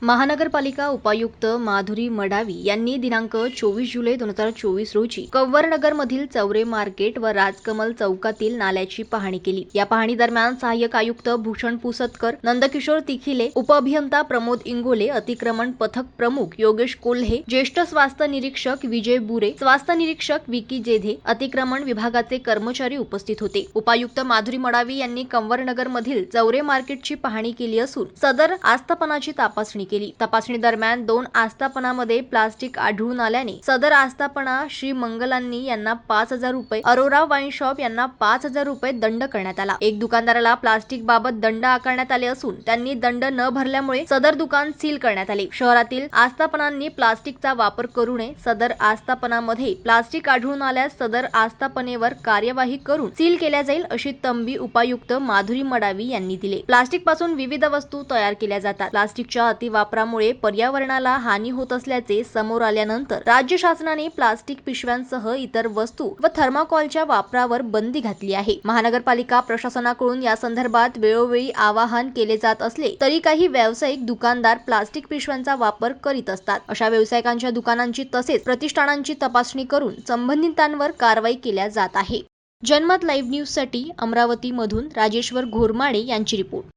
महानगरपालिका उपायुक्त माधुरी मडावी यांनी दिनांक 24 जुलै 2024 रोजी कंवरनगरमधील चौरे मार्केट व राजकमल चौकातील नाल्याची पाहणी केली। या पाहणी दरम्यान सहाय्यक आयुक्त भूषण पुसतकर, नंदकिशोर तिखिले, उपअभियंता प्रमोद इंगोले, अतिक्रमण पथक प्रमुख योगेश कोल्हे, ज्येष्ठ स्वास्थ्य निरीक्षक विजय बुरे, स्वास्थ्य निरीक्षक विकी जेधे, अतिक्रमण विभागाचे कर्मचारी उपस्थित होते। उपायुक्त माधुरी मडावी यांनी कंवरनगरमधील चौरे मार्केटची पाहणी केली असून सदर आस्थापनाची तपासणी केली। तपासणी दरम्यान 2 आस्थापनामध्ये प्लास्टिक आढळून आल्याने सदर आस्थापना श्री मंगलांनी यांना 5,000 रुपये, अरोरा वाईन शॉप यांना 5,000 रुपये दंड करण्यात आला। एक दुकानदाराला प्लास्टिक बाबत दंड आकारण्यात आले असून त्यांनी दंड न भरल्यामुळे सदर दुकान सील करण्यात आले। शहरातील आस्थापनांनी प्लास्टिकचा वापर करू नये। सदर आस्थापनामध्ये प्लास्टिक आढळून आल्यास सदर आस्थापनेवर कार्यवाही करून सील केल्या जाईल अशी तंबी उपायुक्त माधुरी मडावी यांनी दिली। प्लास्टिक पासून विविध वस्तू तयार केल्या जातात। प्लास्टिकच्या वापरामुळे पर्यावरणाला हानी होत असल्याचे समोर आल्यानंतर राज्य शासनाने प्लास्टिक पिशव्यांसह इतर वस्तू व थर्माकोलच्या वापरावर बंदी घातली आहे। महानगरपालिका प्रशासनाकडून या संदर्भात वेळोवेळी आवाहन केले जात असले तरी काही व्यावसायिक दुकानदार प्लास्टिक पिशव्यांचा वापर करीत असतात। अशा व्यावसायिकांच्या दुकानांची तसेच प्रतिष्ठानांची तपासणी करून संबंधितांवर कारवाई केल्या जात आहे। जनमत लाईव्ह न्यूज साठी अमरावती मधून राजेश्वर घोरमाडे यांची रिपोर्ट।